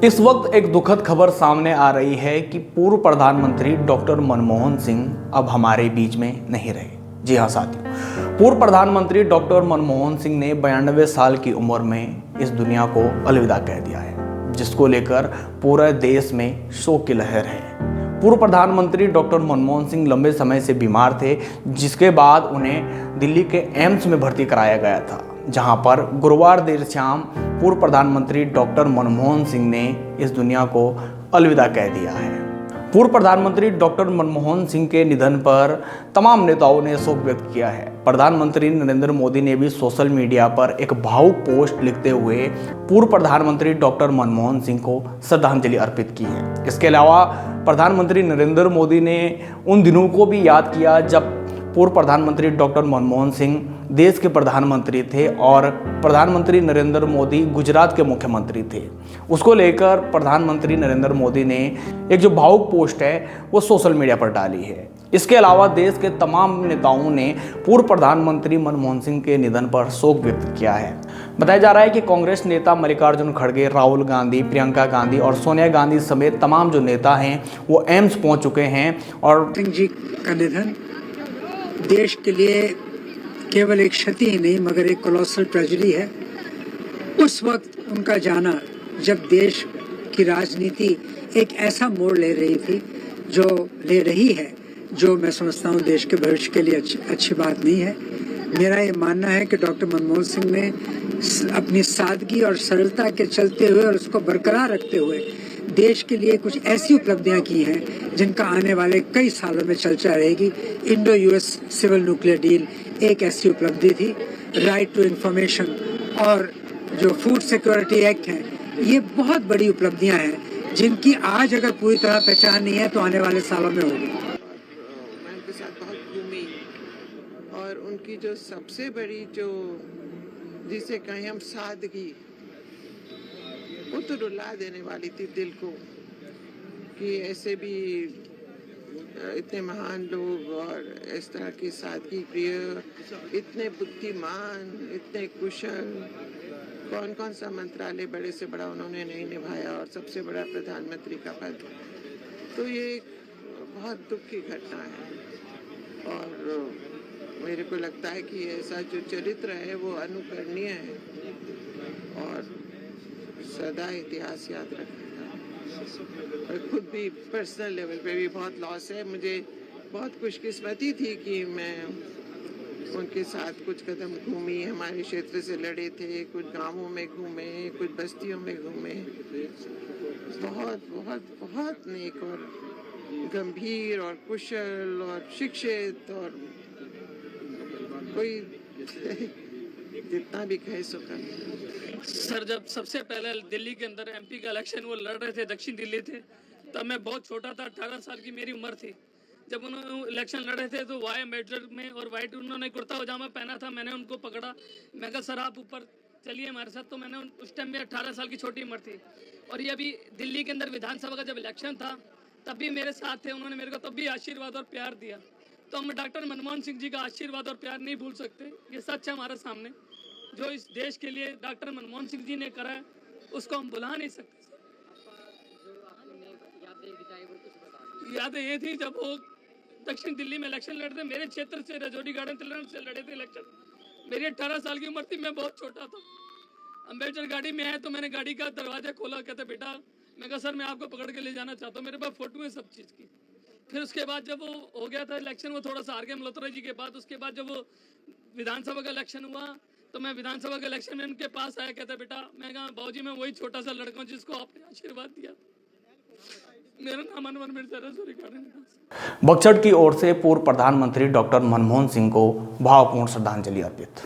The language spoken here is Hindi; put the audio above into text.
इस वक्त एक दुखद खबर सामने आ रही है कि पूर्व प्रधानमंत्री डॉक्टर मनमोहन सिंह अब हमारे बीच में नहीं रहे। जी हाँ साथियों, पूर्व प्रधानमंत्री डॉक्टर मनमोहन सिंह ने 92 साल की उम्र में इस दुनिया को अलविदा कह दिया है, जिसको लेकर पूरे देश में शोक की लहर है। पूर्व प्रधानमंत्री डॉक्टर मनमोहन सिंह लंबे समय से बीमार थे, जिसके बाद उन्हें दिल्ली के एम्स में भर्ती कराया गया था, जहां पर गुरुवार देर शाम पूर्व प्रधानमंत्री डॉक्टर मनमोहन सिंह ने इस दुनिया को अलविदा कह दिया है। पूर्व प्रधानमंत्री डॉक्टर मनमोहन सिंह के निधन पर तमाम नेताओं ने शोक व्यक्त किया है। प्रधानमंत्री नरेंद्र मोदी ने भी सोशल मीडिया पर एक भावुक पोस्ट लिखते हुए पूर्व प्रधानमंत्री डॉक्टर मनमोहन सिंह को श्रद्धांजलि अर्पित की है। इसके अलावा प्रधानमंत्री नरेंद्र मोदी ने उन दिनों को भी याद किया जब पूर्व प्रधानमंत्री डॉक्टर मनमोहन सिंह देश के प्रधानमंत्री थे और प्रधानमंत्री नरेंद्र मोदी गुजरात के मुख्यमंत्री थे। उसको लेकर प्रधानमंत्री नरेंद्र मोदी ने एक जो भावुक पोस्ट है वो सोशल मीडिया पर डाली है। इसके अलावा देश के तमाम नेताओं ने पूर्व प्रधानमंत्री मनमोहन सिंह के निधन पर शोक व्यक्त किया है। बताया जा रहा है कि कांग्रेस नेता मल्लिकार्जुन खड़गे, राहुल गांधी, प्रियंका गांधी और सोनिया गांधी समेत तमाम जो नेता हैं वो एम्स पहुंच चुके हैं। और सिंह जी का निधन देश के लिए केवल एक क्षति ही नहीं मगर एक कोलोसल ट्रेजेडी है। उस वक्त उनका जाना जब देश की राजनीति एक ऐसा मोड़ ले रही थी ले रही है जो मैं समझता हूँ देश के भविष्य के लिए अच्छी बात नहीं है। मेरा ये मानना है कि डॉक्टर मनमोहन सिंह ने अपनी सादगी और सरलता के चलते हुए और उसको बरकरार रखते हुए देश के लिए कुछ ऐसी उपलब्धियां की हैं जिनका आने वाले कई सालों में चर्चा रहेगी। Indo US civil nuclear deal एक ऐसी उपलब्धि थी। राइट टू इंफॉर्मेशन और जो फूड सिक्योरिटी एक्ट है, ये बहुत बड़ी उपलब्धियां हैं जिनकी आज अगर पूरी तरह पहचान नहीं है तो आने वाले सालों में होगी। मैं उनके साथ बहुत घूमी और उनकी जो सबसे बड़ी जो जिसे कहें हम सादगी, वो तो रुला देने वाली थी दिल को कि ऐसे भी इतने महान लोग और इस तरह की सादगी प्रिय, इतने बुद्धिमान, इतने कुशल, कौन कौन सा मंत्रालय बड़े से बड़ा उन्होंने नहीं निभाया और सबसे बड़ा प्रधानमंत्री का पद। तो ये एक बहुत दुख की घटना है और मेरे को लगता है कि ऐसा जो चरित्र है वो अनुकरणीय है और सदा इतिहास याद रखेगा। और खुद भी पर्सनल लेवल पे भी बहुत लॉस है। मुझे बहुत खुशकिस्मती थी कि मैं उनके साथ कुछ कदम घूमी, हमारे क्षेत्र से लड़े थे, कुछ गांवों में घूमे, कुछ बस्तियों में घूमे। बहुत बहुत बहुत नेक और गंभीर और कुशल और शिक्षित और कोई जितना भी कहे सो कम। सर, जब सबसे पहले दिल्ली के अंदर एमपी का इलेक्शन वो लड़ रहे थे, दक्षिण दिल्ली थे, तब मैं बहुत छोटा था, 18 साल की मेरी उम्र थी। जब उन्होंने इलेक्शन लड़े थे तो वाई मेजर में और वाइट उन्होंने कुर्ता पजामा पहना था। मैंने उनको पकड़ा, मैं कहा सर आप ऊपर चलिए हमारे साथ। तो मैंने उस टाइम में 18 साल की छोटी उम्र थी। और ये अभी दिल्ली के अंदर विधानसभा का जब इलेक्शन था तब भी मेरे साथ थे। उन्होंने मेरे को तब भी आशीर्वाद और प्यार दिया। तो हम डॉक्टर मनमोहन सिंह जी का आशीर्वाद और प्यार नहीं भूल सकते। ये सच है हमारे सामने, जो इस देश के लिए डॉक्टर मनमोहन सिंह जी ने करा है उसको हम भुला नहीं सकते। यादें ये थी जब वो दक्षिण दिल्ली में इलेक्शन लड़ते, मेरे क्षेत्र से रजौरी गार्डन से लड़े थे इलेक्शन। मेरी 18 साल की उम्र थी, मैं बहुत छोटा था। अम्बेडकर गाड़ी में आए तो मैंने गाड़ी का दरवाजा खोला, कहते बेटा, मैं कहा सर मैं आपको पकड़ के ले जाना चाहता हूँ, मेरे पास फोटो है सब चीज़ की। फिर उसके बाद जब वो हो गया था इलेक्शन, वो थोड़ा सा हार गए मल्होत्रा जी के बाद। उसके बाद जब वो विधानसभा का इलेक्शन हुआ तो मैं विधानसभा के इलेक्शन में उनके पास आया, कहता बेटा, मैं कहा बाबूजी मैं वही छोटा सा लड़का हूँ जिसको आपने आशीर्वाद दिया। मेरा नाम अनवर मिर्जा, रजौरी गार्डन। बक्सर की ओर से पूर्व प्रधानमंत्री डॉक्टर मनमोहन सिंह को भावपूर्ण श्रद्धांजलि अर्पित।